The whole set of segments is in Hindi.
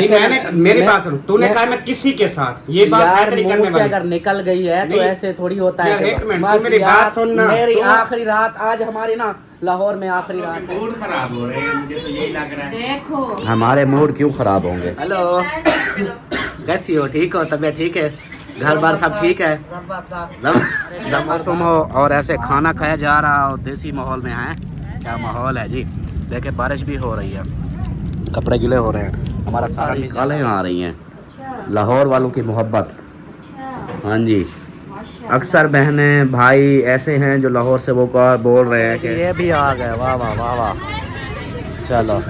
मैंने मेरी बात सुन, तूने कहा मैं किसी के साथ, ये बात है तेरी करने वाली। अगर निकल गई है तो ऐसे थोड़ी होता है। यार एक मिनट, तू मेरी बात सुन ना। मेरी आखिरी रात आज हमारी ना लाहौर में आखिरी रात है। मूड खराब हो रहे हैं, मुझे तो यही लग रहा है। देखो हमारे मूड क्यों खराब होंगे। हेलो कैसी हो, ठीक हो, तबीयत ठीक है, घर बार सब ठीक है। जब मौसम हो और ऐसे खाना खाया जा रहा हो देसी माहौल में है, क्या माहौल है जी। देखे बारिश भी हो रही है, कपड़े गिले हो रहे हैं, हमारा सारा निकालें आ रही हैं। लाहौर वालों की मोहब्बत, हाँ जी। अक्सर बहनें भाई ऐसे हैं जो लाहौर से वो बोल रहे हैं कि ये भी आ गए, वाह वाह वाह वाह। चलो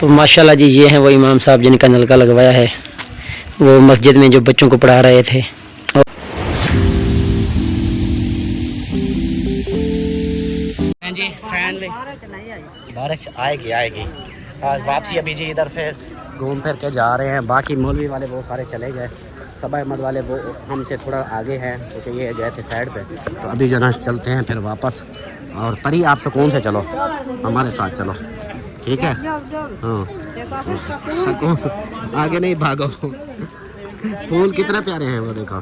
तो माशाल्लाह जी, ये हैं वो इमाम साहब जिनका नलका लगवाया है, वो मस्जिद में जो बच्चों को पढ़ा रहे थे। जी फैमिली बारिश आएगी आएगी। वापसी अभी जी इधर से घूम फिर के जा रहे हैं। बाकी मौलवी वाले वो सारे चले गए, सबा अहमद वाले वो हमसे थोड़ा आगे हैं क्योंकि ये गए थे साइड पे। तो अभी जना चलते हैं फिर वापस। और परी आप सुकून से चलो, हमारे साथ चलो, ठीक है। हाँ सुकून, आगे नहीं भागो। फूल कितने प्यारे हैं वो देखो।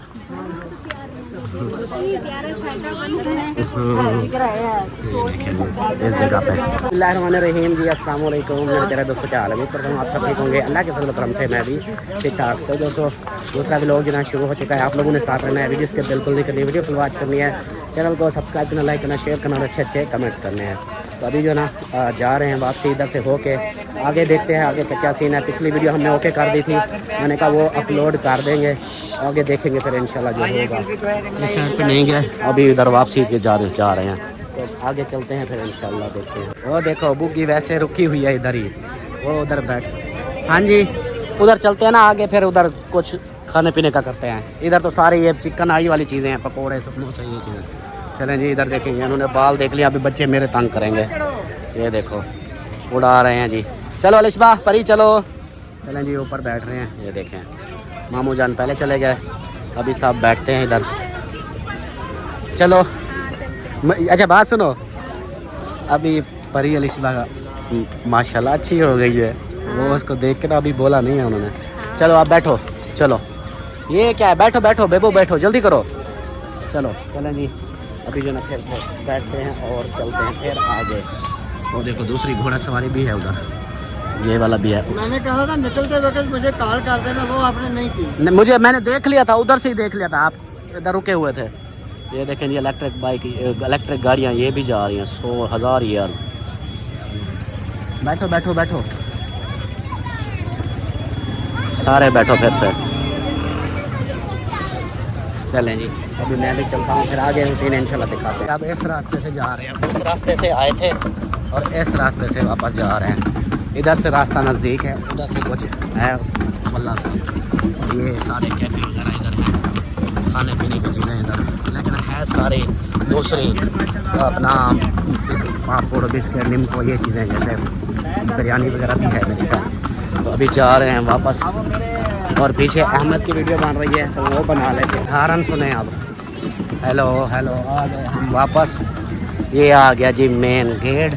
इस जगह पे बिस्मिल्लाहिर्रहमानिर्रहीम जी, अस्सलाम वालेकुम मेरे प्यारे दोस्तों, क्या हाल है। उम्मीद करता हूँ आप सब ठीक होंगे, अल्लाह के फजल करम से मैं भी ठीक ठाक। तो दोस्तों दूसरा व्लॉग जो ना शुरू हो चुका है, आप लोगों ने साथ रहना है, वीडियो इसके बिल्कुल नहीं करनी, वीडियो फुल वॉच करनी है, चैनल को सब्सक्राइब करना, लाइक करना, शेयर करना और अच्छे अच्छे कमेंट्स करने हैं। तो अभी जो ना जा रहे हैं वापसी इधर से होके, आगे देखते हैं आगे क्या सीन है। पिछली वीडियो हमने ओके कर दी थी, मैंने कहा वो अपलोड कर देंगे, आगे देखेंगे फिर इंशाल्लाह जो होगा। इस साइड पे नहीं गए, अभी इधर वापसी के जा रहे हैं, तो आगे चलते हैं फिर इंशाल्लाह देखते हैं। वो देखो बुग्गी वैसे रुकी हुई है इधर ही, वो उधर बैठ। हाँ जी उधर चलते हैं ना आगे, फिर उधर कुछ खाने पीने का करते हैं। इधर तो सारे ये चिकन आई वाली चीज़ें हैं, पकौड़े समोसे ये चीज़ें। चलें जी इधर देखेंगे, उन्होंने बाल देख लिया, अभी बच्चे मेरे तंग करेंगे। ये देखो उड़ा रहे हैं जी। चलो अलिशबा परी चलो। चलें जी ऊपर बैठ रहे हैं, ये देखें मामू जान पहले चले गए, अभी सब बैठते हैं इधर। चलो अच्छा बात सुनो, अभी परी अलिशबा माशाल्लाह अच्छी हो गई है, वो उसको देख के ना अभी बोला नहीं है उन्होंने। चलो आप बैठो, चलो ये क्या है, बैठो बैठो बेबू बैठो, जल्दी करो। चलो चलें जी अभी जो ना फिर से बैठते हैं और चलते हैं फिर आगे। वो देखो दूसरी घोड़ा सवारी भी है उधर, ये वाला भी है। मैंने कहा था निकलते वक्त मुझे कॉल कर देना, वो आपने नहीं की। मुझे मैंने देख लिया था, उधर से ही देख लिया था, आप इधर रुके हुए थे। ये देखें जी इलेक्ट्रिक बाइक, इलेक्ट्रिक गाड़ियाँ ये भी जा रही हैं 100,000 ईयर्स। बैठो बैठो बैठो सारे बैठो फिर से। चलें जी अभी मैं भी चलता हूँ, फिर आगे रूटीन इंशाल्लाह दिखाते हैं। अब इस रास्ते से जा रहे हैं, उस रास्ते से आए थे और इस रास्ते से वापस जा रहे हैं। इधर से रास्ता नज़दीक है, उधर से कुछ है वल्ला सा। ये सारे कैफ़े वगैरह इधर हैं, खाने पीने की चीज़ें इधर, लेकिन है सारे दूसरी अपना पापड़ बिस्किट निम्को ये चीज़ें, जैसे बिरयानी वगैरह भी है मेरे ख्याल। तो अभी जा रहे हैं वापस, और पीछे अहमद की वीडियो बन रही है तो वो बना लेते हैं। हारन सुने अब। हेलो हेलो आ गए हम वापस, ये आ गया जी मेन गेट।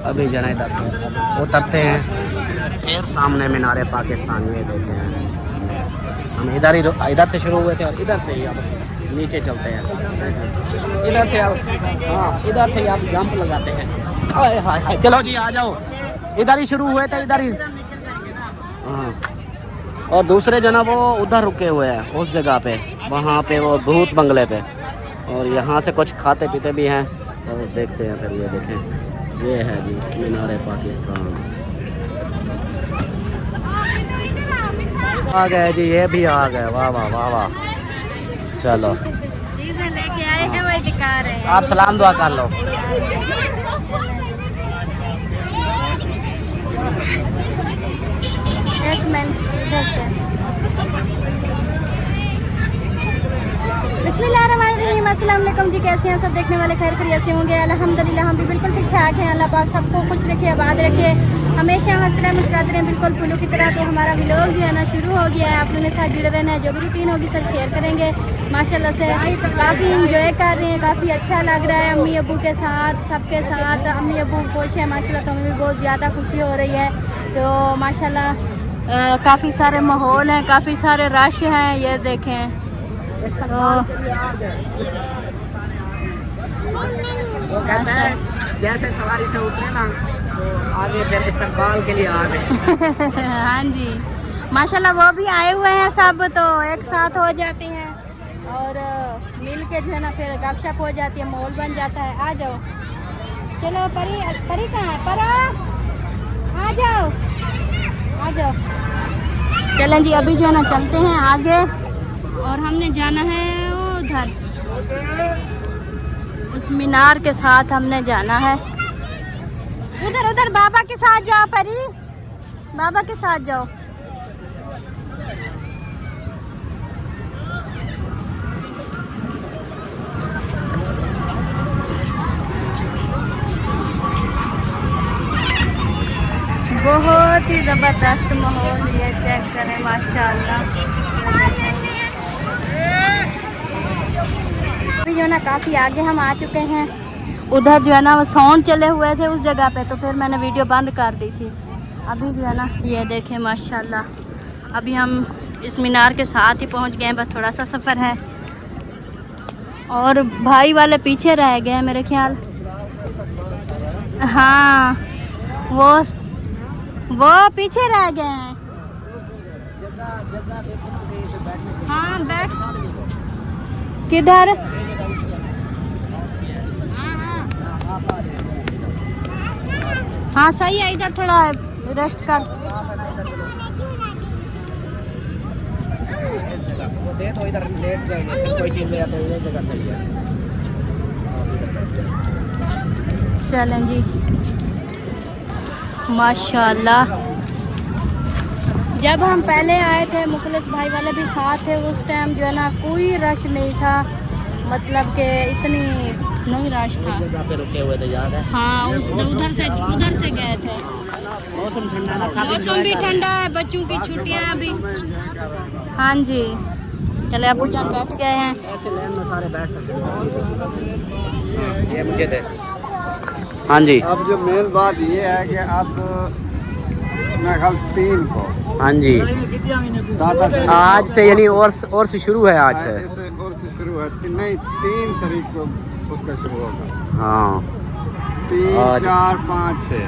अभी जना इधर से उतरते हैं, फिर सामने मीनार पाकिस्तान में देखे हैं। हम इधर से शुरू हुए थे और इधर से ही अब नीचे चलते हैं। इधर से अब हाँ इधर से ही आप जंप लगाते हैं। हाय हाय हाय, चलो जी आ जाओ, इधर ही शुरू हुए थे, इधर ही। हाँ और दूसरे जो ना वो उधर रुके हुए हैं उस जगह पे, वहाँ पे वो भूत बंगले पे, और यहाँ से कुछ खाते पीते भी हैं और देखते हैं फिर। ये देखें ये है जी मीनार पाकिस्तान। आ गए जी, ये भी आ गए, वाह वाह वाह वाह। चलो लेके आए हैं वही दिखा रहे हैं, आप सलाम दुआ कर लो। एक मिनट इधर से। बिस्मिल्लाहिर्रहमानिर्रहीम, अस्सलाम वालेकुम जी, कैसे हैं सब देखने वाले, खैर खैरियत से होंगे। अल्हम्दुलिल्लाह हम भी बिल्कुल ठीक ठाक हैं। अल्लाह पाक सबको खुश रखे, आबाद रखे, हमेशा हंसते रहें मुस्कुराते रहें, बिल्कुल फूलों की तरह। तो हमारा व्लॉग जो है ना शुरू हो गया है, आप लोगों के साथ जुड़े रहना है, जो भी रूटीन होगी सब शेयर करेंगे। माशाल्लाह से काफ़ी इंजॉय कर रहे हैं, काफ़ी अच्छा लग रहा है अम्मी अबू के साथ, सबके साथ। अम्मी अबू खुश है माशाल्लाह, तो हमें भी बहुत ज़्यादा खुशी हो रही है। तो माशाल्लाह काफ़ी सारे माहौल हैं, काफ़ी सारे रश हैं। ये देखें तो वो कहता है जैसे सवारी से उतरे ना तो आगे फिर इस्तकबाल के लिए आ गए। हाँ जी, माशाल्लाह वो भी आए हुए हैं सब, तो एक साथ हो जाते हैं और मिल के जो है ना फिर गपशप हो जाती है, माहौल बन जाता है। आ जाओ, चलो परी, परी कहाँ है? परा आ जाओ, आ जाओ। चलें जी, अभी जो है ना चलते हैं आगे और हमने जाना है उधर, उस मीनार के साथ हमने जाना है। उधर उधर बाबा के साथ जाओ परी, बाबा के साथ जाओ। बहुत ही ज़बरदस्त माहौल, ये चेक करें माशाल्लाह। अभी जो है ना काफ़ी आगे हम आ चुके हैं। उधर जो है ना वो साउंड चले हुए थे उस जगह पे, तो फिर मैंने वीडियो बंद कर दी थी। अभी जो है ना ये देखें माशाल्लाह, अभी हम इस मीनार के साथ ही पहुंच गए हैं, बस थोड़ा सा सफ़र है। और भाई वाले पीछे रह गए हैं मेरे ख्याल। हाँ, वो पीछे रह गए हैं। हाँ बैठ, किधर? हाँ सही है, इधर थोड़ा रेस्ट कर। दे तो इधर लेट जाएंगे, कोई चीज़ ले आते हैं, ये जगह सही है। चलें जी, माशाल्लाह। जब हम पहले आए थे, मुखलिस भाई वाले भी साथ थे, उस टाइम जो है ना कोई रश नहीं था, मतलब कि इतनी नहीं रश था। जगह पे रुके हुए थे, याद है? हाँ, उधर से गए थे। मौसम ठंडा ना, मौसम भी ठंडा है, बच्चों की छुट्टियाँ भी। हाँ जी, चले अबू जान बैठ गए हैं। ऐसे लाइन में सारे बैठ सकते हैं। ये मुझे दे। हाँ जी, अब जो मेन बात ये है कि अब मेरे ख्याल 3 को, हाँ जी, दादा से आज से यानी और से शुरू है, आज से और से शुरू है। नहीं, 3 तारीख को उसका शुरू होगा। हाँ, 3, आज 4, 5, 6।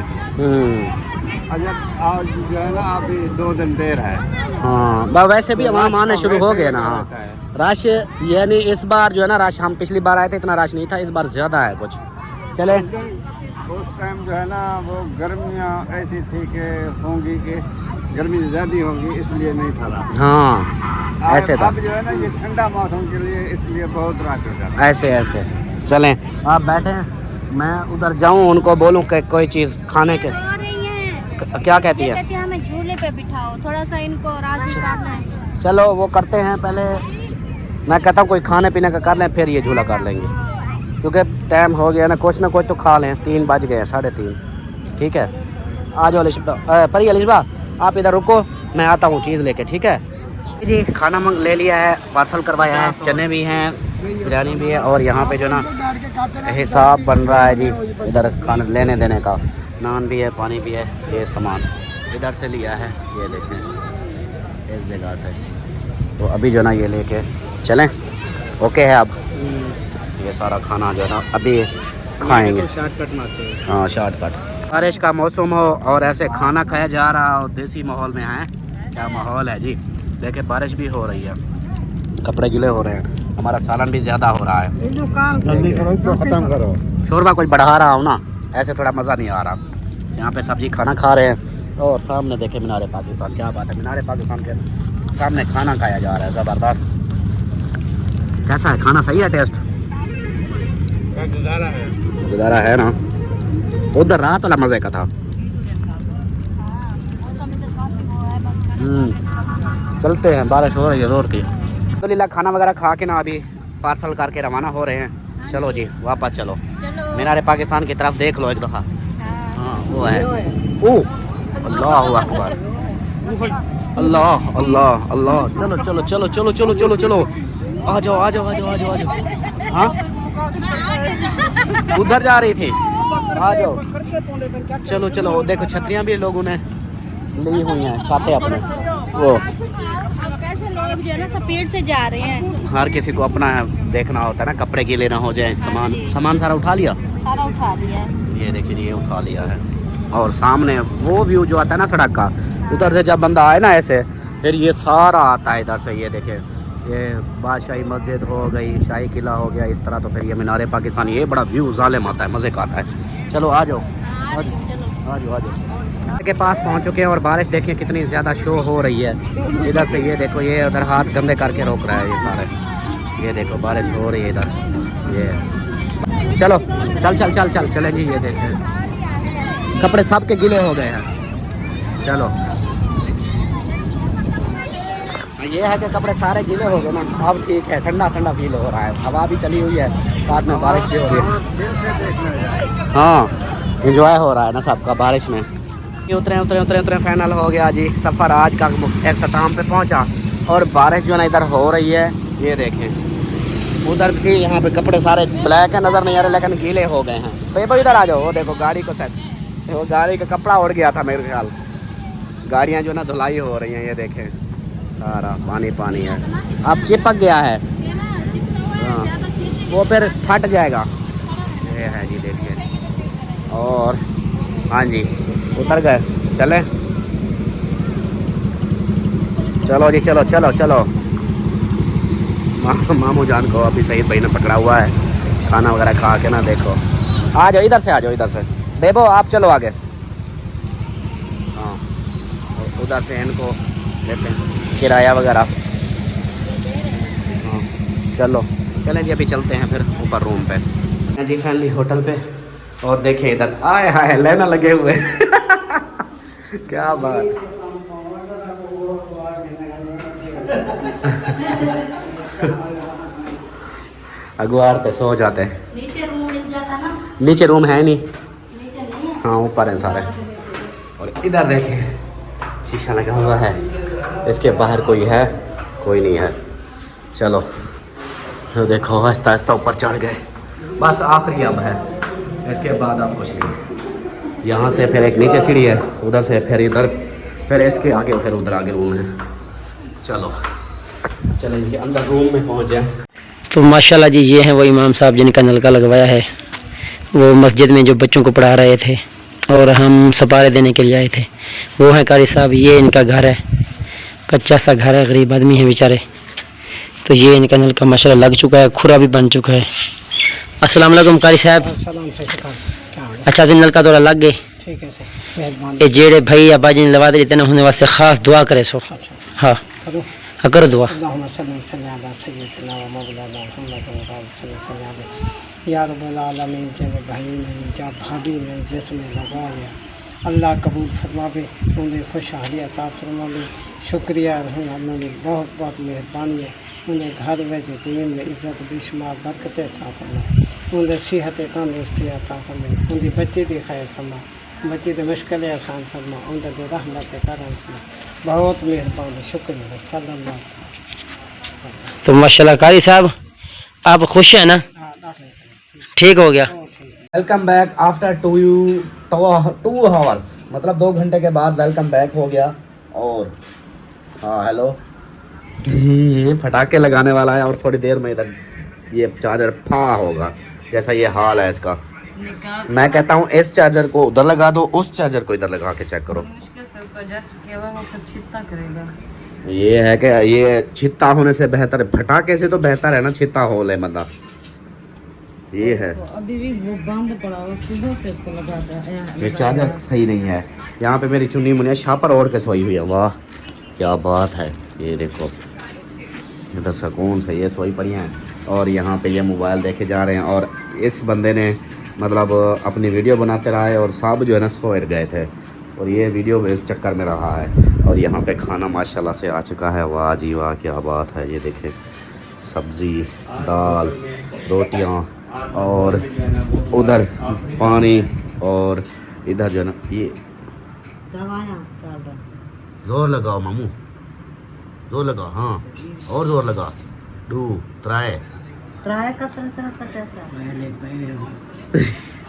अच्छा, आज जो है ना अभी 2 दिन देर है। हाँ, वैसे भी वहाँ आने शुरू हो गए ना। हाँ, रश यानी इस बार जो है ना रश, हम पिछली बार आए थे इतना रश नहीं था, इस बार ज़्यादा है कुछ। चले, उस टाइम जो है ना वो गर्मियाँ ऐसी थी कि होंगी कि गर्मी ज़्यादा होगी, इसलिए नहीं था रश। हाँ ऐसे था। अब जो है ना ये ठंडा मौसम के लिए इसलिए बहुत रश हो जाता है। ऐसे चलें, आप बैठे, मैं उधर जाऊँ उनको बोलूँ कि कोई चीज़ खाने के। क्या कहती है? कहती है हमें झूले पे बिठाओ, थोड़ा सा इनको राजी करना है। चलो वो करते हैं, पहले मैं कहता हूँ कोई खाने पीने का कर लें, फिर ये झूला कर लेंगे, क्योंकि टाइम हो गया ना, कुछ ना कुछ तो खा लें। 3 बज गए हैं, 3:30। ठीक है, आ जाओ अलिशबा, परी अलिशबा आप इधर रुको, मैं आता हूँ चीज़ लेके। ठीक है जी, खाना ले लिया है, पार्सल करवाया है, चने भी हैं, बिरयानी भी है, और यहाँ पे जो ना हिसाब बन रहा है जी, इधर खाना लेने देने का, नान भी है, पानी भी है, ये सामान इधर से लिया है, ये देखें इस जगह से। तो अभी जो ना ये लेके चलें, ओके है। अब ये सारा खाना जो है ना अभी खाएंगे। हाँ, शॉर्टकट। बारिश का मौसम हो और ऐसे खाना खाया जा रहा हो, देसी माहौल में है। क्या माहौल है जी, देखिए बारिश भी हो रही है, कपड़े गीले हो रहे हैं, हमारा सालन भी ज़्यादा हो रहा है। जल्दी करो, इसको ख़त्म करो। शोरबा कुछ बढ़ा रहा हूँ ना, ऐसे थोड़ा मज़ा नहीं आ रहा। यहाँ पे सब्जी खाना खा रहे हैं और सामने देखे मीनार पाकिस्तान। क्या बात है, मीनार पाकिस्तान के सामने खाना खाया जा रहा है, ज़बरदस्त। कैसा है खाना, सही है टेस्ट? गुजारा है ना। उधर रात वाला मज़े का था। चलते हैं, बारिश हो रही है रोड की। तो लीला खाना वगैरह खा के ना अभी पार्सल करके रवाना हो रहे हैं। चलो जी वापस चलो, मीनार पाकिस्तान की तरफ देख लो एक दफ़ा। हाँ वो है, अल्लाह अकबर, अल्लाह अल्लाह अल्लाह। चलो चलो चलो चलो चलो चलो चलो, आ जाओ आ जाओ आ जाओ आ जाओ आ जाओ। हाँ उधर जा रही थी, आ जाओ। चलो चलो, देखो छतरियाँ भी लोगों ने ली हुई हैं छाते अपने वो। अब कैसे लोग जो है ना स्पीड से जा रहे हैं। हर किसी को अपना देखना होता है ना, कपड़े गीले ना हो जाए। सामान सारा उठा लिया, सारा उठा लिया है। ये देखिए ये उठा लिया है। और सामने वो व्यू जो आता है ना सड़क का, उधर से जब बंदा आए ना ऐसे, फिर ये सारा आता है इधर से। ये देखे ये बादशाही मस्जिद हो गई, शाही किला हो गया, इस तरह। तो फिर ये मीनार पाकिस्तान, ये बड़ा व्यू जालिम आता है, मज़े का आता है। चलो आ जाओ आ जाओ के पास पहुंच चुके हैं। और बारिश देखिए कितनी ज़्यादा शो हो रही है इधर से। ये देखो ये उधर हाथ गंदे करके रोक रहा है ये सारे। ये देखो बारिश हो रही है इधर। ये चलो चल चले जी। ये देखें कपड़े सब के गीले हो गए हैं। चलो ये है कि कपड़े सारे गीले हो गए ना, अब ठीक है, ठंडा ठंडा फील हो रहा है। हवा भी चली हुई है, साथ में बारिश भी हो रही है। हाँ इंजॉय हो रहा है ना सबका बारिश में। उतरे फाइनल हो गया जी। सफ़र आज का अख्ताम पे पहुंचा। और बारिश जो है ना इधर हो रही है। ये देखें उधर भी यहाँ पे कपड़े सारे ब्लैक है, नज़र नहीं आ रहे, लेकिन गीले हो गए हैं। तो ये इधर आ जाओ। वो देखो गाड़ी को सेट, वो गाड़ी का कपड़ा उड़ गया था मेरे ख्याल। गाड़ियाँ जो ना धुलाई हो रही हैं। ये देखें सारा पानी पानी है, अब चिपक गया है। हाँ वो फिर फट जाएगा। ये है जी देखिए। और हाँ जी उतर गए। चले चलो जी चलो। मामू जान को अभी सईद भाई ने पकड़ा हुआ है, खाना वगैरह खा के ना। देखो आ जाओ इधर से बेबो आप चलो आगे। हाँ उधर से इनको लेते हैं किराया वगैरह। हाँ चलो चलें जी, अभी चलते हैं फिर ऊपर रूम पे जी, फैमिली होटल पे। और देखिए इधर आए हाय लेना लगे हुए क्या बात। अगवार पे सो जाते हैं। नीचे रूम मिल जाता ना। नीचे रूम है नहीं, नीचे नहीं है। हाँ ऊपर है सारे। और इधर देखें शीशा लगा हुआ है, इसके बाहर कोई है? कोई नहीं है। चलो तो देखो आहिस्ता आहिस्ता ऊपर चढ़ गए, बस आखिरी अब है, इसके बाद अब कुछ नहीं। यहाँ से फिर एक नीचे सीढ़ी है, उधर से फिर इधर, फिर इसके आगे फिर उधर आगे रूम है। चलो चलें अंदर रूम में पहुँच जाए। तो माशाल्लाह जी ये हैं वो इमाम साहब जिनका नलका लगवाया है। वो मस्जिद में जो बच्चों को पढ़ा रहे थे और हम सपारे देने के लिए आए थे, वो हैं कारी साहब। ये इनका घर है, कच्चा सा घर है, गरीब आदमी है बेचारे। तो ये इनका नलका माशाल्लाह लग चुका है, खुरा भी बन चुका है। अस्सलाम वालेकुम कारी साहब। अच्छा दिन नलका थोड़ा लग गए, ठीक है सर, मेहरबानी। ये जेड़े भाई या बाजी ने लगा दे इतने होने वास्ते खास दुआ करे सो। अच्छा हाँ करो। करो दुआ। अल्लाहुम्मा सल्ली अला सय्यिदिना व मौलाना मुहम्मद व बारिक सल्लल्लाहु या रब्बल आलमीन। जिन्हें भाई ने या भाभी ने जिसने लगाया, अल्लाह कबूल फरमावे, उन्हें खुशहाली अता फरमावे। शुक्रिया उन्होंने बहुत बहुत मेहरबानी है। उन्हें घर में जो दीन में इज़्ज़त बेशुमार बरकतें अता फरमाए, उन्हें सेहत तंदुरुस्ती अता फरमाए, उनके बच्चे दी खैर फरमा, बच्चे दी मुश्किलें आसान फरमा, उनके दी रहमत करम फरमा। बहुत मेहरबानी, शुक्रिया सल्लल्लाहु अलैहि। तो माशाल्लाह कारी साहब आप खुश हैं ना? ठीक हो गया। वेलकम बैक आफ्टर 2 आवर्स, मतलब 2 घंटे के बाद वेलकम बैक हो गया। और हाँ हेलो, ये फटाके लगाने वाला है और थोड़ी देर में इधर ये चार्जर फा होगा, जैसा ये हाल है इसका। मैं कहता हूँ इस चार्जर को उधर लगा दो, उस चार्जर को इधर लगा के चेक करो। ये है कि ये छित्ता होने से बेहतर है, फटाके से तो बेहतर है ना छित्ता हो ले बंदा। ये है अभी भी वो बंद पड़ा हुआ, सुबह से इसको लगाता है। ये चार्जर सही नहीं है। यहाँ पे मेरी चुन्नी मुनिया शापर ओढ़ के सोई हुई है, वाह क्या बात है। ये देखो इधर सुकून से ये सोई पड़ी हैं और यहाँ पे ये मोबाइल देखे जा रहे हैं। और इस बंदे ने मतलब अपनी वीडियो बनाते रहा है और सब जो है ना सो गए थे और ये वीडियो इस चक्कर में रहा है। और यहाँ पे खाना माशाल्लाह से आ चुका है, वाह जी वाह क्या बात है। ये देखें सब्ज़ी, दाल, रोटियाँ और उधर पानी और इधर जो है ना ये जोर लगाओ मामू, जोर लगाओ, हाँ और जोर लगा, 2 3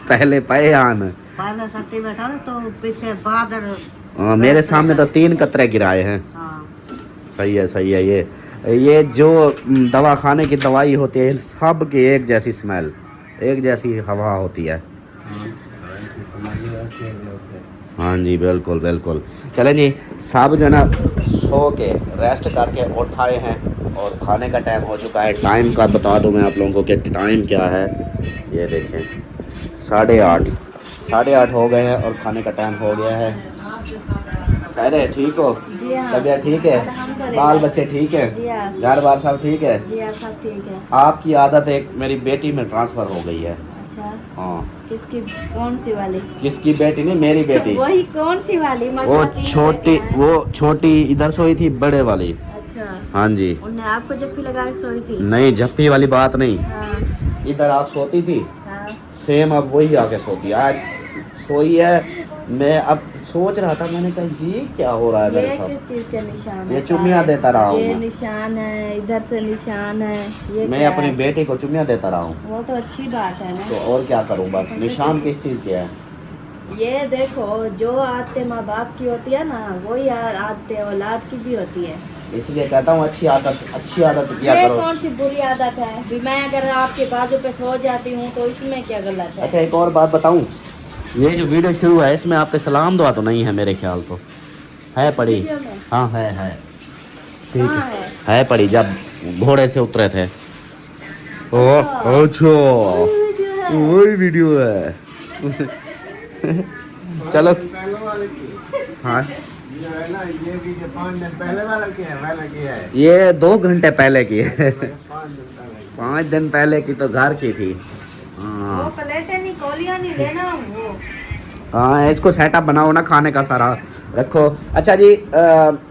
पहले पे आन पहले सट्टी बैठा तो पीछे बादल मेरे सामने तो 3 कतरे गिराए हैं। हाँ सही है सही है। ये जो दवा खाने की दवाई होती है सब की एक जैसी स्मेल, एक जैसी हवा होती है। हाँ जी बिल्कुल बिल्कुल। चलें जी, सब जो है ना सो के रेस्ट करके उठाए हैं और खाने का टाइम हो चुका है। टाइम का बता दूं मैं आप लोगों को कि टाइम क्या है। ये देखें 8:30 हो गए हैं और खाने का टाइम हो गया है। अरे ठीक हो? जी हाँ। तबीयत ठीक है? अल्हम्दुलिल्लाह। बाल बच्चे ठीक है? जी हाँ। घर बार सब ठीक है? जी हाँ, सब ठीक है। आपकी आदत एक मेरी बेटी में ट्रांसफ़र हो गई है। अच्छा, हाँ। किसकी, कौन सी वाली? किसकी बेटी? नहीं मेरी बेटी। वही कौन सी वाली? वो माशाल्लाह तीन छोटी, बेटियां हैं। वो छोटी इधर सोई थी, बड़े वाली। अच्छा, हाँ जी। उन्हें आपको जप्पी लगा के सोई थी? नहीं झप्पी वाली बात नहीं, हाँ इधर आप सोती थी हाँ। सेम अब वही आके सोती है। आज सोई है। मैं अब सोच रहा था, मैंने कहा ये क्या हो रहा है ये मेरे किस साथ। चीज के निशान है? ये चुम्मियाँ देता रहा हूँ ये मैं। निशान है, इधर से निशान है। ये मैं क्या अपनी है? बेटी को चुम्मियाँ देता रहा हूँ, वो तो अच्छी बात है ना। तो और क्या करूँ। बस निशान किस चीज़ के है? ये देखो, जो आदतें माँ बाप की होती है ना, वही आदतें औलाद की भी होती है। इसलिए कहता हूँ अच्छी आदत किया ये करो। कौन सी बुरी आदत है? भी मैं अगर आपके बाजू पे सो जाती हूँ तो इसमें क्या गलत है? अच्छा एक और बात बताऊँ, ये जो वीडियो शुरू है इसमें आपके सलाम दुआ तो नहीं है मेरे ख्याल तो है पड़ी? वीडियो में? हाँ है ठीक कहाँ है पड़ी, जब घोड़े से उतरे थे। अच्छा वीडियो है। वही वीडियो है। चलो हाँ, जो है ना ये भी 5 दिन पहले वाला किया है ये 2 घंटे पहले की है। 5 दिन पहले। 5 दिन पहले की तो घर की थी। वो हाँ प्लेटें नहीं, कोलियां नहीं लेना वो। हाँ, इसको सेटअप बनाओ ना, खाने का सारा रखो। अच्छा जी,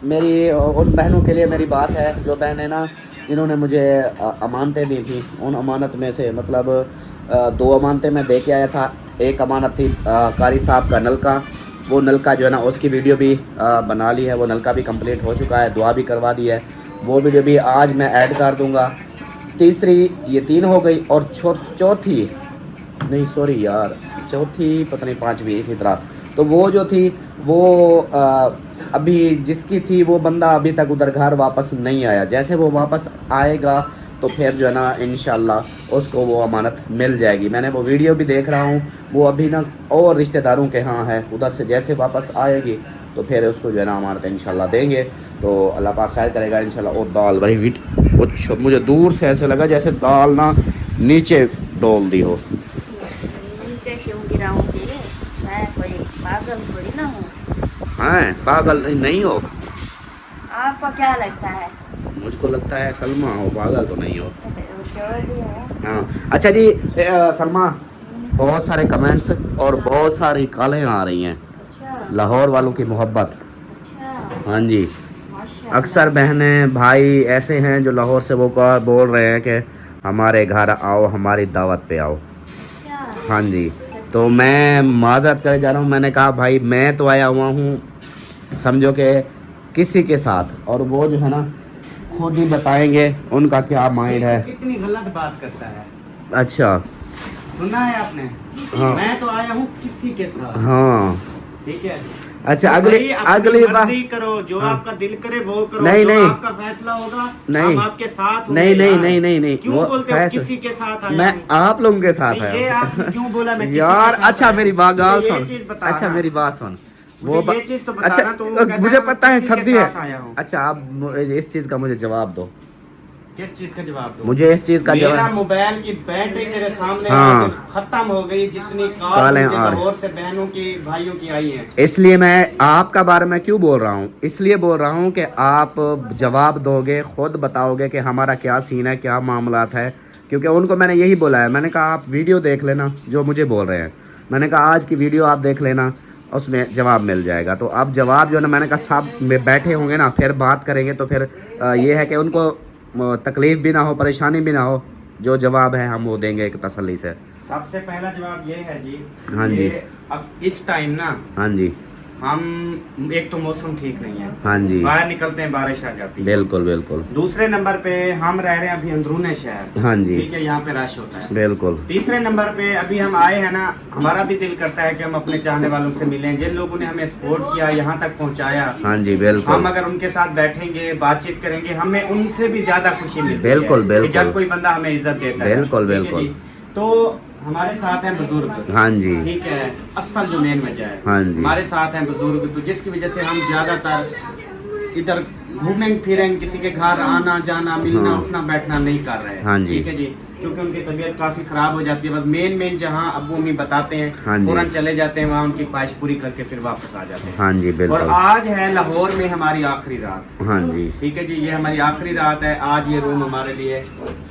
मेरी उन बहनों के लिए मेरी बात है जो बहनें ना जिन्होंने मुझे अमानतें दी थी, उन अमानत में से मतलब 2 अमानतें मैं दे के आया था। एक अमानत थी कारी साहब का नलका, वो नलका जो है ना उसकी वीडियो भी बना ली है, वो नलका भी कंप्लीट हो चुका है, दुआ भी करवा दी है, वो वीडियो भी आज मैं ऐड कर दूंगा। तीसरी ये 3 हो गई और चौथी नहीं सॉरी यार, चौथी पता नहीं 5वीं इसी तरह। तो वो जो थी वो अभी जिसकी थी वो बंदा अभी तक उधर घर वापस नहीं आया। जैसे वो वापस आएगा तो फिर जो है ना इंशाल्लाह उसको वो अमानत मिल जाएगी। मैंने वो वीडियो भी देख रहा हूँ, वो अभी ना और रिश्तेदारों के यहाँ है, उधर से जैसे वापस आएगी तो फिर उसको जो है ना अमानत इंशाल्लाह देंगे। तो अल्लाह पाक खैर करेगा इंशाल्लाह। और दाल भाई विट मुझे दूर से ऐसे लगा जैसे दाल ना नीचे डोल दी हो। नीचे क्यों गिराऊंगी? मैं कोई पागल थोड़ी ना हूँ। हाँ पागल नहीं हो, आपको क्या लगता है? मुझको लगता है सलमा हो, पागल तो नहीं हो। जो भी है। हाँ अच्छा जी, सलमा बहुत सारे कमेंट्स और बहुत सारी कॉलें आ रही हैं अच्छा लाहौर वालों की मोहब्बत। अच्छा, हाँ जी, माशाल्लाह। अक्सर बहनें भाई ऐसे हैं जो लाहौर से वो बोल रहे हैं कि हमारे घर आओ, हमारी दावत पे आओ। अच्छा, हाँ जी, तो मैं माजरत करे जा रहा हूँ। मैंने कहा भाई मैं तो आया हुआ हूँ समझो कि किसी के साथ, और वो जो है ना खुद ही बताएंगे उनका क्या माइंड है। कितनी गलत बात करता है। अच्छा सुना है आपने? हाँ मैं तो आया हूँ किसी के साथ। हाँ ठीक है, अच्छा तो अगली भाई अपनी अगली बार मर्जी करो, जो हाँ। आपका दिल करे वो करो। नहीं, जो नहीं। आपका फैसला होगा नहीं। हम आपके साथ होंगे नहीं नहीं यार। नहीं नहीं नहीं क्यों वो बोलते हो फैसला किसी के साथ आया मैं हूँ? आप लोगों के साथ भाई, ये आया आपने क्यों बोला मैं हूँ किसी यार। के साथ अच्छा आया मेरी हूँ? बात गाल मुझे ये सुन, चीज़ बता अच्छा रहा। मेरी बात सुन। मुझे ये चीज़ तो बता अच्छा रहा, तो वो कहता मुझे है मैं पता है किसी के सर्दी साथ है। आया हूँ। अच्छा आप इस चीज़ का मुझे जवाब दो। किस चीज का जवाब दूं? मुझे इस चीज़ का मेरा जवाब मोबाइल की बैटरी तेरे सामने हाँ। आज खत्म हो गई, जितनी कालें कॉल आ रही। लाहौर से बहनों की भाइयों की आई हैं। इसलिए मैं आपका बारे में क्यों बोल रहा हूँ, इसलिए बोल रहा हूँ कि आप जवाब दोगे, खुद बताओगे कि हमारा क्या सीन है, क्या मामलात है। क्योंकि उनको मैंने यही बोला है, मैंने कहा आप वीडियो देख लेना जो मुझे बोल रहे हैं। मैंने कहा आज की वीडियो आप देख लेना, उसमें जवाब मिल जाएगा। तो अब जवाब जो है ना, मैंने कहा सब में बैठे होंगे ना, फिर बात करेंगे तो फिर ये है कि उनको तकलीफ़ भी ना हो, परेशानी भी ना हो। जो जवाब है हम वो देंगे एक तसल्ली से। सबसे पहला जवाब ये है जी। हाँ जी। ये अब इस टाइम ना हाँ जी हम एक तो मौसम ठीक नहीं है, हाँ जी, बाहर निकलते हैं बारिश आ जाती है। बिल्कुल बिल्कुल। दूसरे नंबर पे हम रह रहे हैं अभी अंदरूने शहर, हाँ जी, ठीक है, यहाँ पे रश होता है। बिल्कुल। तीसरे नंबर पे अभी हम आए हैं ना, हमारा भी दिल करता है कि हम अपने चाहने वालों से मिलें, जिन लोगों ने हमें सपोर्ट किया, यहाँ तक पहुँचाया। हाँ जी, बिल्कुल। हम अगर उनके साथ बैठेंगे, बातचीत करेंगे, हमें उनसे भी ज्यादा खुशी मिलती है। बिल्कुल, बिल्कुल। कि जब कोई बंदा हमें इज्जत देता है। बिल्कुल, ठीक है बिल्कुल। जी। तो हमारे साथ हैं बुजुर्ग, हाँ जी, ठीक है, असल जो मेन वजह है, हाँ जी। हमारे साथ हैं बुजुर्ग, तो जिसकी वजह से हम ज्यादातर इधर घूमेंगे फिरेंगे, किसी के घर आना जाना, मिलना, हाँ। उठना बैठना नहीं कर रहे हैं। हाँ जी। ठीक है जी, क्योंकि उनकी तबीयत काफी खराब हो जाती है। बस मेन जहाँ अब्बू अम्मी बताते हैं, हाँ जी। फौरन चले जाते हैं, वहाँ उनकी ख्वाहिश पूरी करके फिर वापस आ जाते हैं। हाँ जी, और बिल्कुल। आज है लाहौर में हमारी आखिरी रात, हाँ जी, ठीक है जी, ये हमारी आखिरी रात है। आज ये रूम हमारे लिए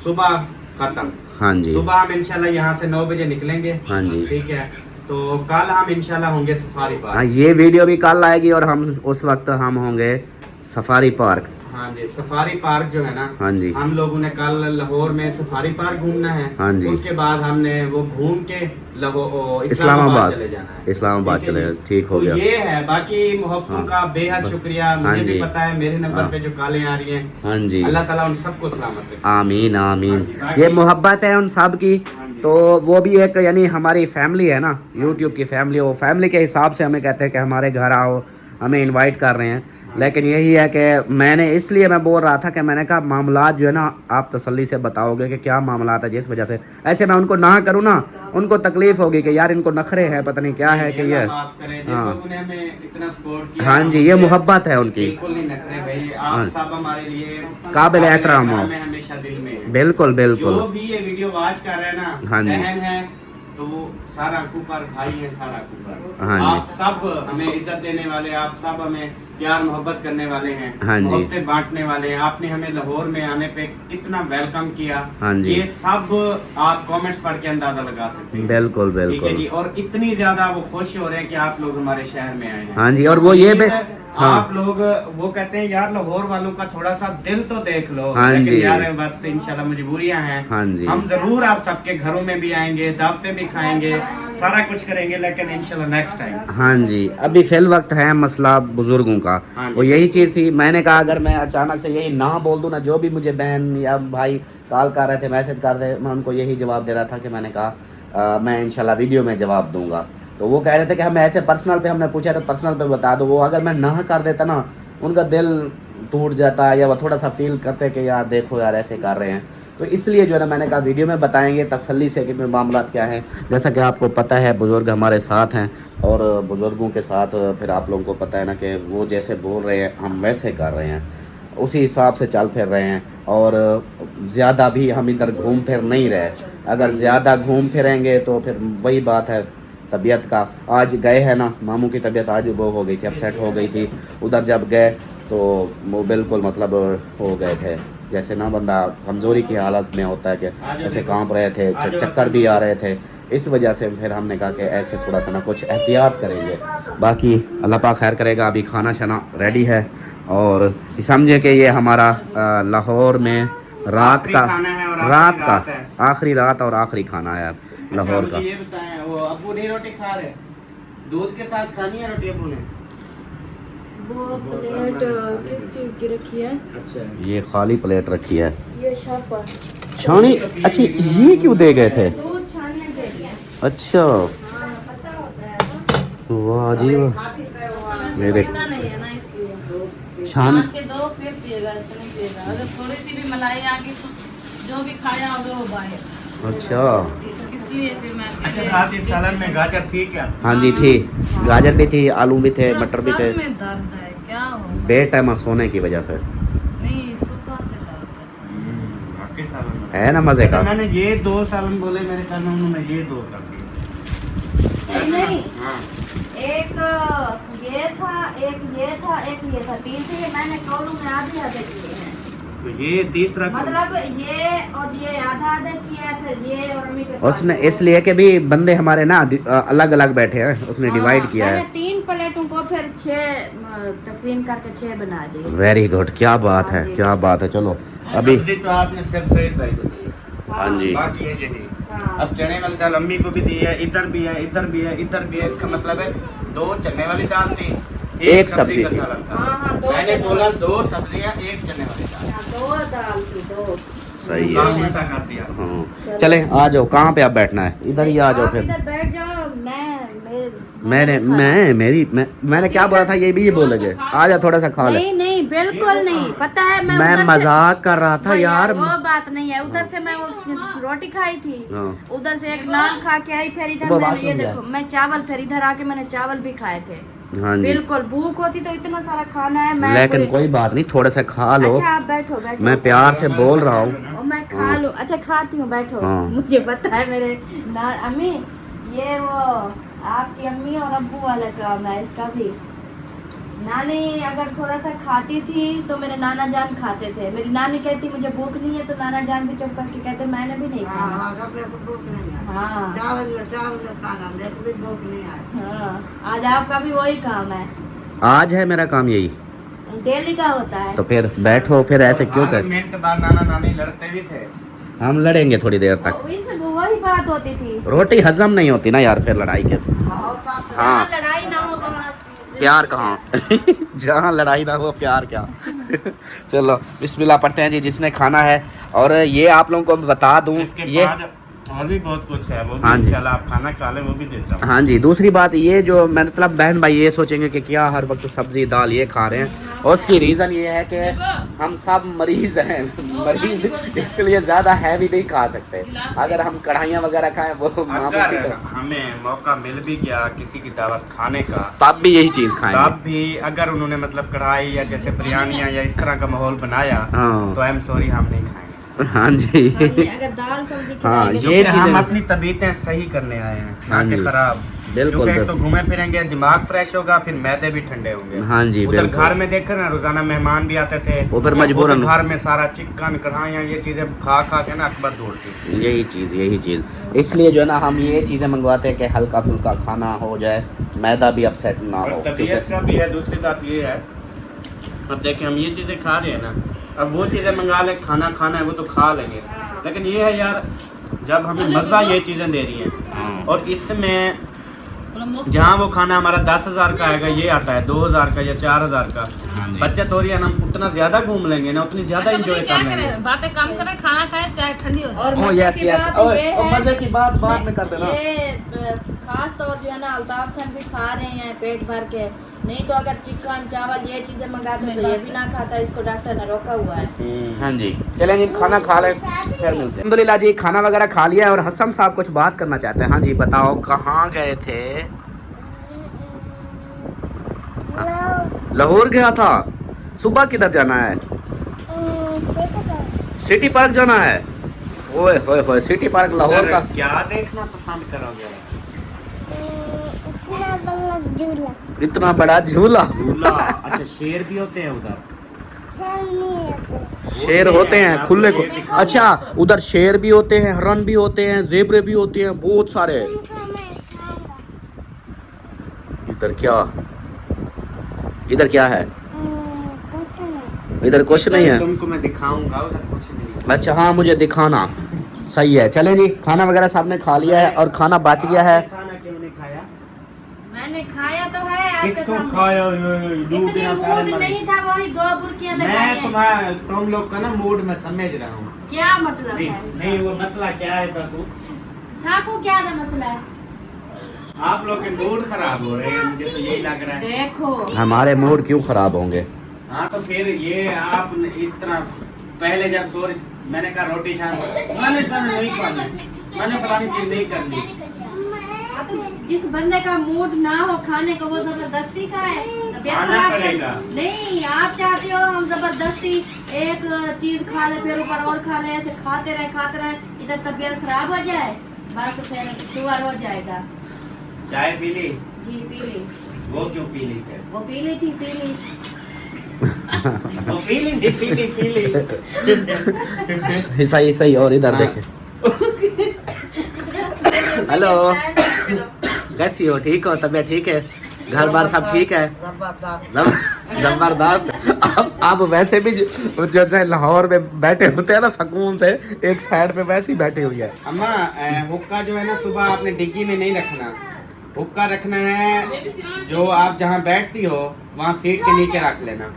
सुबह खत्म। हाँ जी, सुबह हम इंशाल्लाह यहाँ से 9 बजे निकलेंगे। हाँ जी। ठीक है, तो कल हम इंशाल्लाह होंगे सफारी हाँ, पार्क। ये वीडियो भी कल आएगी और हम उस वक्त हम होंगे सफारी पार्क। हाँ जी, सफारी पार्क जो है ना, हाँ जी, हम लोगों ने कल लाहौर में सफारी पार्क घूमना है। हाँ जी। उसके बाद हमने वो घूम के लाहौर इस्लामाबाद इस्लामाबाद चले जाना है। इस्लामाबाद ठीक है चले, जी। ठीक हो तो गया। ये है, बाकी मोहब्बतों हाँ। का बेहद बस। शुक्रिया। मुझे हाँ भी जी। पता है मेरे नंबर हाँ। पे जो कालें आ रही हैं, हाँ जी, अल्लाह ताला उन सबको सलामत रखे। आमीन आमीन। बाकी- ये मोहब्बत है उन सब की, हाँ जी। तो वो भी एक यानी हमारी फैमिली है ना, यूट्यूब की फैमिली, वो फैमिली के हिसाब से हमें कहते हैं कि हमारे घर आओ, हमें इनवाइट कर रहे हैं। लेकिन यही है कि मैंने इसलिए मैं बोल रहा था कि मैंने कहा मामलात जो है ना, आप तसल्ली से बताओगे कि क्या मामलात है, जिस वजह से ऐसे मैं उनको ना करूँ ना, उनको तकलीफ होगी कि यार इनको नखरे हैं, पता नहीं क्या है कि ये। अल्लाह माफ करे, जिन हाँ। लोगों ने हमें इतना सपोर्ट किया। हाँ जी, ये हमसे मोहब्बत है उनकी। बिल्कुल नहीं नखरे भाई, हाँ। आप सब हमारे लिए काबिल एहतराम हो। में हमेशा दिल में है। बिल्कुल जो बिल्कुल। भी ये वीडियो वॉच कर रहे हैं ना, हाँ जी। बहन है तो वो सारा कुपर भाई है, सारा कुपर। हाँ जी। आप सब हमें इज्जत देने वाले, आप सब हमें प्यार मोहब्बत करने वाले हैं, हाँ जी। मोहब्बतें बांटने वाले हैं। आपने हमें लाहौर में आने पे कितना वेलकम किया, हाँ जी। ये सब आप कमेंट्स पढ़ के अंदाजा लगा सकते हैं। बिल्कुल ठीक है बिल्कुल। जी, और इतनी ज्यादा वो खुश हो रहे हैं कि आप लोग हमारे शहर में आए हैं। हाँ जी, और वो ये भी हाँ। आप लोग वो कहते हैं यार लाहौर वालों का थोड़ा सा दिल तो देख लो। हाँ लेकिन जी। यार बस इंशाल्लाह मजबूरियां हैं। हाँ जी। हम जरूर आप सबके घरों में भी आएंगे, दावतें भी खाएंगे, सारा कुछ करेंगे, लेकिन इंशाल्लाह नेक्स्ट टाइम। हाँ जी, अभी फिल वक्त है मसला बुजुर्गों का, हाँ जी। वो यही चीज़ थी। मैंने कहा अगर मैं अचानक से यही ना बोल दूँ ना, जो भी मुझे बहन या भाई कॉल कर रहे थे, मैसेज कर रहे थे, मैं उनको यही जवाब दे रहा था कि मैंने कहा मैं इंशाल्लाह वीडियो में जवाब दूंगा। तो वो कह रहे थे कि हम ऐसे पर्सनल पे, हमने पूछा तो पर्सनल पे बता दो। वो अगर मैं ना कर देता ना, उनका दिल टूट जाता, या वो थोड़ा सा फील करते कि यार देखो यार ऐसे कर रहे हैं। तो इसलिए जो है ना, मैंने कहा वीडियो में बताएंगे तसल्ली से कि मामला क्या है। जैसा कि आपको पता है बुज़ुर्ग हमारे साथ हैं, और बुज़ुर्गों के साथ फिर आप लोगों को पता है ना कि वो जैसे बोल रहे हैं हम वैसे कर रहे हैं, उसी हिसाब से चल फिर रहे हैं। और ज़्यादा भी हम इधर घूम फिर नहीं रहे। अगर ज़्यादा घूम फिरेंगे तो फिर वही बात है तबीयत का। आज गए हैं ना, मामू की तबीयत आज वो हो गई थी, अपसेट हो गई थी। उधर जब गए तो वो बिल्कुल मतलब हो गए थे जैसे ना बंदा कमज़ोरी की हालत में होता है, कि जैसे कांप रहे थे, चक्कर भी आ रहे थे। इस वजह से फिर हमने कहा कि ऐसे थोड़ा सा ना कुछ एहतियात करेंगे। बाकी अल्लाह पाक खैर करेगा। अभी खाना शाना रेडी है, और समझे कि ये हमारा लाहौर में रात का आखिरी रात और आखिरी खाना है लाहौर का। ये बताएं, वो अब्बू नहीं रोटी खा रहे, दूध के साथ खानी है रोटी अब्बू ने? वो प्लेट किस चीज़ की रखी है? अच्छा, ये खाली प्लेट रखी है, ये शापर छानी। अच्छा, ये क्यों दे गए थे? दूध छानने के लिए। अच्छा, हाँ, पता होता है। वाह जी वाह। मेरे पीना नहीं है ना, इसलिए छान छान के दो फिर पिएगा, ऐसे नहीं पिएगा। अगर थोड़ी सी भी मलाई आ गई तो जो भी खाया होगा वो बाहर। अच्छा इसलिए फिर मैं अच्छा, रात इस सालन में गाजर थी क्या? हाँ जी थी, गाजर भी थी, आलू भी थे, मटर भी थे। सर में दर्द है, क्या हो? बेटाइम सोने की वजह से नहीं, सुबह से दर्द है। वाकई सालन में। है ना मजे का। मैंने ये 2 सालन बोले मेरे ख्याल में, उन्होंने ये 2 कर दिए। नहीं, हाँ, एक ये था, एक ये था, एक ये था, 3 थे। मैंने कॉलू में आधे आधे किए हैं, तो ये तीसरा मतलब ये और ये आधा आधा किया था, ये और अम्मी के उसने इसलिए कि भी बंदे हमारे ना अलग अलग बैठे हैं, उसने डिवाइड किया मैंने है। 3 प्लेटों को फिर 6 तकसीम करके 6 बना दिए। वेरी गुड, क्या बात है, क्या बात है। चलो अभी सब्जी तो आपने सिर्फ सईद भाई को दी है, हाँ जी, बाकी ये जी। हाँ। अब चने वाली दाल अम्मी को भी दी है, इधर भी है, इधर भी है, इधर भी है। इसका मतलब है 2 चने वाली दाल थी, एक सब्जी का थी। सलाद था। हाँ, हाँ, 2 मैंने चने बोला 2 सब्जियां 1 चने वाली दाल। हाँ, 2 दाल थी, 2। सही काम है। उल्टा कर दिया। हाँ चले आ जाओ, कहाँ पे आप बैठना है? इधर ही आ जाओ आप फिर। इधर बैठ जाओ, मैंने क्या बोला था ये भी ये बोलोगे? आ जा थोड़ा सा खा ले। नहीं नहीं बिल्कुल नहीं, पता है मैं मैं उधर से- मजाक कर रहा था वो यार। वो बात नहीं है, उधर से मैं वो रोटी खाई थी, हाँ। उधर से एक नान खा के आई, फिर इधर वो मैंने वॉशरूम ये गया। देखो मैं चावल, फिर इधर आके मैंने चावल भी खाए थे। हाँ जी, बिल्कुल भूख होती तो इतना सारा खाना है, मैं लेकिन कोई बात नहीं, थोड़ा सा खा लो। अच्छा आप बैठो बैठो, मैं प्यार से बोल रहा हूँ। और मैं खा लूँ। अच्छा खाती हूँ, बैठो। हाँ। मुझे पता है मेरे अम्मी, ये वो आपकी अम्मी और अब्बू वाला काम है इसका भी। नानी अगर थोड़ा सा खाती थी तो मेरे नाना जान खाते थे। मेरी नानी कहती मुझे भूख नहीं है, तो नाना जान भी चुप करके कहते मैंने भी नहीं खाना। हाँ हाँ, आज आपका भी वही काम है, आज है मेरा काम यही, डेली का होता है। तो फिर बैठो, फिर ऐसे क्यों कर? मिनट बाद नाना नानी लड़ते भी थे। हम लड़ेंगे थोड़ी देर तक। वही बात होती थी। रोटी हजम नहीं होती ना यार फिर लड़ाई के। हाँ, लड़ाई ना हो तो प्यार कहाँ? जहाँ लड़ाई ना हो प्यार क्या? चलो बिस्मिल्लाह पढ़ते हैं जी, जिसने खाना है। और ये आप लोगों को बता दूं, इसके ये बाद और भी बहुत कुछ है, वो भी हाँ जी। इंशाल्लाह आप खाना खा ले, वो भी देता हूँ। हाँ जी, दूसरी बात ये जो मतलब बहन भाई ये सोचेंगे कि क्या हर वक्त सब्जी दाल ये खा रहे हैं, और उसकी रीज़न ये है कि हम सब मरीज़ हैं। मरीज़ इसलिए ज़्यादा हैवी नहीं खा सकते। अगर हम कढ़ाइयाँ वगैरह खाएं वो मामूली अगर तो, हमें मौका मिल भी गया किसी की दावत खाने का, तब भी यही चीज़ खाएंगे। तब भी अगर उन्होंने मतलब कढ़ाई या जैसे बिरयानियाँ या इस तरह का माहौल बनाया, हाँ। तो आई एम सॉरी हम नहीं खाएंगे। हाँ जी, अगर दाल सब्जी हाँ, खिलाएंगे तो ये क्योंकि चीज़ें हम अपनी तबीयतें सही करने आए हैं, हाँ ना कि जी। खराब। बिल्कुल, क्योंकि एक तो बिल्कुल। घूमे फिरेंगे, दिमाग फ्रेश होगा, फिर मैदे भी ठंडे होंगे। हाँ जी, उधर बिल्कुल। घर में देखकर ना रोजाना मेहमान भी आते थे, वो फिर मजबूरन- घर में सारा चिकन कढ़ाइयाँ ये चीजें खा खा के ना अकबर दौड़ती। यही चीज़ इसलिए जो है ना हम ये चीज़ें मंगवाते हैं कि हल्का फुल्का खाना हो जाए, मैदा भी अपसेट ना और हो। तबीयत का भी है। दूसरी बात ये है, अब देखिए हम ये चीज़ें खा रहे हैं ना, अब वो चीज़ें मंगा ले, खाना खाना है वो तो खा लेंगे, लेकिन ये है यार जब हमें मज़ा ये चीज़ें दे रही हैं, और इसमें जहाँ वो खाना हमारा 10,000 का आएगा, ये आता है 2,000 का या 4,000 का, बचत हो रही है ना, हम उतना ज़्यादा घूम लेंगे ना, उतनी ज़्यादा इंजॉय कर लेंगे। बातें कम करें, खाना खाएं, चाय ठंडी हो जाए। और ओह मजे यस की यस, बात ये है- मज़े की बात बाद में करते ना। ये खास तौर जो है ना अल्ताफ सन भी खा रहे हैं पेट भर के, नहीं तो अगर चिकन चावल ये चीजें मंगाते तो ये भी ना खाता, इसको डॉक्टर ने रोका हुआ है। हाँ जी, चलें जी खाना खा लें, फिर मिलते हैं। अल्हम्दुलिल्लाह जी खाना वगैरह खा लिया है, और हसन साहब कुछ बात करना चाहते हैं। हाँ जी बताओ, कहाँ गए थे? लाहौर गया था। सुबह किधर जाना है? सिटी पार्क जाना है। ओए होए होए, सिटी पार्क लाहौर का। क्या देखना पसंद करोगे? इतना बड़ा झूला। झूला। अच्छा, शेर भी होते हैं उधर? शेर होते हैं खुले को। अच्छा, उधर शेर भी होते हैं, हरन भी होते हैं, जेबरे भी होते हैं, बहुत सारे। इधर क्या, इधर क्या है? इधर कुछ नहीं है। तुमको मैं दिखाऊंगा, उधर कुछ नहीं। अच्छा हाँ, मुझे दिखाना। सही है, चलें जी खाना वगैरह साहब ने खा लिया है, और खाना बच गया है। खाना क्यों नहीं खाया? मैंने खाया तो है आपके कितना सामने। खाया? इतनी मूड नहीं था, वही 2 बुर्कियां लगाई हैं। तुम लोग का ना मूड में समझ रहा हूँ। क्या मतलब नहीं, है इसका? नहीं, वो मसला क्या है काकू? साकू क्या था मसला है? आप लोग के मूड खराब हो रहे हैं, मुझे तो यही लग रहा है। देखो हमारे मूड क्यों खराब होंगे? हाँ तो फिर ये आप इस तरह पहले जब सो मैंने कहा रोटी शाम मैंने नहीं खानी, मैंने फलानी चीज नहीं करनी। अब जिस बंदे का मूड ना हो खाने को, वो जबरदस्ती का है। तबीयत खाना खराब पड़ेगा। नहीं, आप चाहते हो हम जबरदस्ती एक चीज खा ले, फिर ऊपर और खा ले, ऐसे खाते रहे, इधर तबीयत खराब हो जाए, बस फिर शुगर हो जाएगा। चाय पी ली? जी पी ली। वो क्यों पी ली फिर? वो पी ली थी, पी ली। वो पी ली नहीं, पी ली। सही सही, और इधर देखें। हेलो, कैसी हो? ठीक हो? तबीयत ठीक है? घर बार सब ठीक है? जबरदस्त। अब वैसे भी जैसे लाहौर में बैठे होते हैं ना सुकून से, एक साइड पे वैसे ही बैठी हुई है। अम्मा, हुक्का जो है ना सुबह आपने डिग्गी में नहीं रखना, हुक्का रखना है जो आप जहाँ बैठती हो वहाँ सीट के नीचे रख लेना।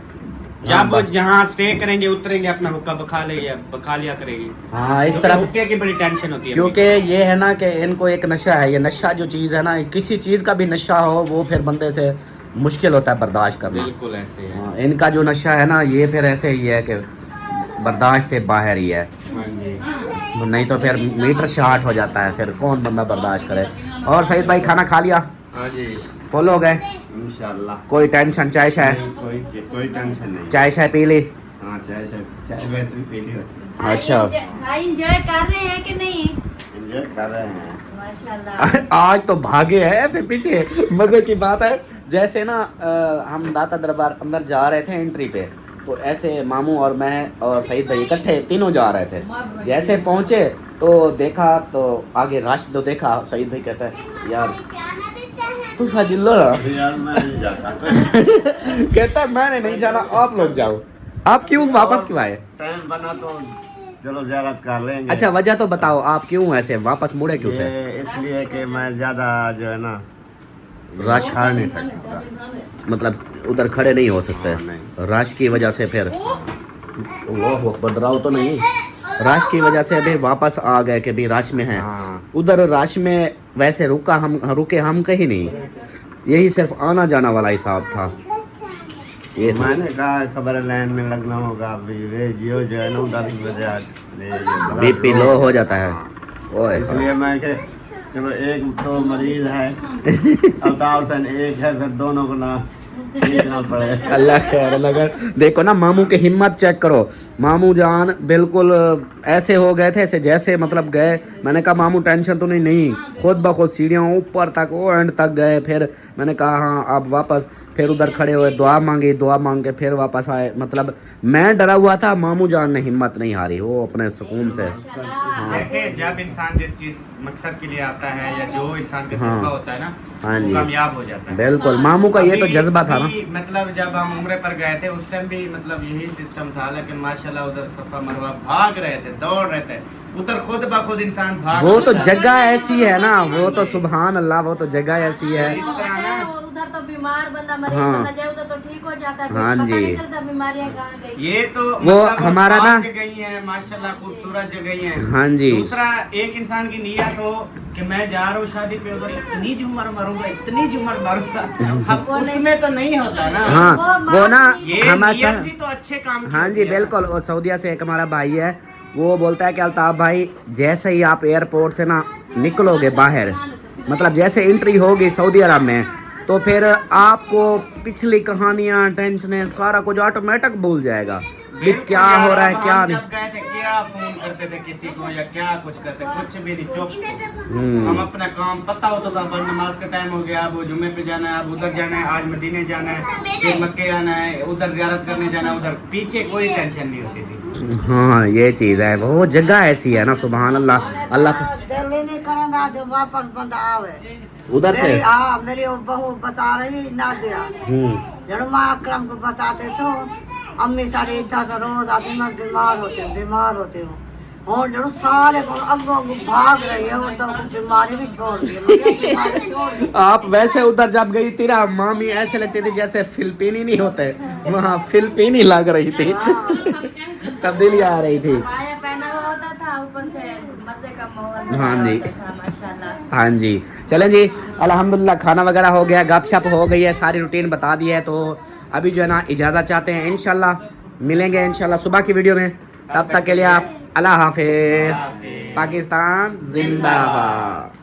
जब बस। जहाँ स्टे करेंगे उतरेंगे अपना हुक्का बखा लिया करेगी। हाँ इस क्योंकि तरह, हुक्के की बड़ी टेंशन होती है। क्योंकि ये है ना कि इनको एक नशा है, ये नशा जो चीज़ है ना, किसी चीज़ का भी नशा हो वो फिर बंदे से मुश्किल होता है बर्दाश्त करना। बिल्कुल ऐसे है। हाँ, इनका जो नशा है ना ये फिर ऐसे ही है कि बर्दाश्त से बाहर ही है, हाँ जी। नहीं तो फिर मीटर शॉर्ट हो जाता है, फिर कौन बंदा बर्दाश्त करे। और सईद भाई खाना खा लिया, हाँ जी फुल हो गए, इंशाल्लाह। कोई टेंशन, चाय शाय कोई टेंशन नहीं। चाय शाय पी ली? हाँ चाय वैसे भी पी ली होती है। अच्छा एंजॉय कर रहे हैं कि नहीं? एंजॉय कर रहे हैं माशाल्लाह। आज तो भागे हैं फिर पीछे। मजे की बात है, जैसे ना हम दाता दरबार अंदर जा रहे थे एंट्री पे, तो ऐसे मामू और मैं और सईद भाई इकट्ठे तीनों जा रहे थे। जैसे पहुंचे तो देखा तो आगे रश तो देखा, सईद भाई कहता है यार तू साजिल्लो यार मैं नहीं जाता। कहता है मैंने नहीं जाना, आप लोग जाओ। आप क्यों वापस क्यों आए? टाइम बना तो चलो ज़ियारत कर लेंगे। अच्छा वजह तो बताओ, आप क्यों ऐसे वापस मुड़े क्यों थे? ये इसलिए कि मैं ज़्यादा जो है ना रश खा नहीं सकता। मतलब उधर खड़े नहीं हो सकते, नहीं। रश की वजह से फिर वो डराओ तो नहीं, रश की वजह से अभी वापस आ गए कि भी रश में हैं। हाँ। उधर रश में वैसे रुके हम कहीं नहीं, यही सिर्फ आना जाना वाला हिसाब था। ये मैंने कहा खबर लाइन में लगना होगा, अभी वे जियो जो है ना उधर की वजह बीपी लो हो जाता है। ओए इसलिए मैं के चलो एक तो मरीज है अल्ताफ हुसैन एक है, फिर दोनों को ना देखना पड़े। अल्लाह खैर अल्लाह खैर। देखो ना मामू की हिम्मत चेक करो, मामू जान बिल्कुल ऐसे हो गए थे ऐसे जैसे मतलब गए। मैंने कहा मामू टेंशन तो नहीं, खुद ब खुद सीढ़ियों ऊपर तक वो एंड तक गए। फिर मैंने कहा हाँ आप वापस, फिर उधर खड़े हुए दुआ मांगी, दुआ मांग के फिर वापस आए। मतलब मैं डरा हुआ था, मामू जान ने हिम्मत नहीं हारी, वो अपने सुकून से। देखिए जब इंसान जिस चीज मकसद के लिए आता है या जो इंसान का जज्बा होता है ना हाँ वो जी कामयाब हो जाता है। बिल्कुल, मामू का ये तो अभी जज्बा था ना। भी मतलब जब हम उम्रे पर गए थे उस टाइम भी मतलब यही सिस्टम था, लेकिन माशाल्लाह उधर सफा मरवा भाग रहे थे, दौड़ रहे थे। उधर खुद ब खुद इंसान भाग वो तो रहा था। जगह ऐसी है ना, वो तो सुभान अल्लाह, वो तो जगह ऐसी है। इस तरह ना उधर तो बीमार बंदा मरीज हाँ। बंदा जाए उधर तो ठीक हो जाता है, हाँ पता जी। नहीं चलता बीमारियां कहाँ गई। ये तो वो मतलब हमारा पाक ना- जगह है माशाल्लाह, खूबसूरत जगह है। हाँ जी। दूसरा एक इंसान की नीयत हो कि मैं जा रहा हूँ शादी पे, उधर इतनी झूमर मारूंगा, इतनी झूमर मारूंगा, अब उसमें तो नहीं होता ना। हाँ वो ना ये हमारा नियत भी तो अच्छे काम की हाँ होती जी है ना। बिल्कुल। और सऊदीया से एक हमारा भाई है, वो बोलता है कि अल्ताफ भाई जैसे ही आप एयरपोर्ट से ना निकलोगे बाहर, मतलब जैसे एंट्री होगी सऊदी अरब में, तो फिर आपको पिछली कहानियाँ टेंशनें सारा कुछ ऑटोमेटिक भूल जाएगा भी बिल्कुल क्या यार, हो रहा है अब क्या हम नहीं। जब गए थे क्या फोन करते थे किसी को या क्या कुछ करते, कुछ भी नहीं, चुप। हम्म। हम अपना काम पता होता था, पर नमाज का टाइम हो गया, अब जुम्मे पे जाना है, अब उधर जाना है, आज मदीने जाना है, फिर मक्के आना है, उधर ज़ियारत करने जाना है, उधर पीछे कोई टेंशन नहीं होती थी। हाँ ये चीज़ है, वो जगह ऐसी है ना सुभान अल्लाह। अल्लाह दिल्ली नहीं करूँगा जो वापस बंदा आवे। उधर से मेरी वो बहू बता रही नादिया, जब माँ अकरम को बताते तो अम्मी सारी इच्छा तो रोज आती मैं बीमार होते हो और जरूर सारे को अगो भाग रही है और तो कुछ बीमारी भी छोड़ दी। आप वैसे उधर जब गई थी ना, मामी ऐसे लगती थी जैसे फिलिपीनी नहीं होते, वहाँ फिलिपीनी लग रही थी, तब्दीली आ रही थी। पाया पहना हुआ होता था, ऊपर से मजे का माहौल हाँ जी। होता था, माशाल्लाह। हाँ जी चलें जी, अल्हम्दुलिल्लाह खाना वगैरह हो गया, गपशप हो गई है, सारी रूटीन बता दी है। तो अभी जो है ना इजाज़त चाहते हैं, इंशाल्लाह मिलेंगे इंशाल्लाह सुबह की वीडियो में। तब तक के लिए आप अल्लाह हाफिज़। पाकिस्तान जिंदाबाद।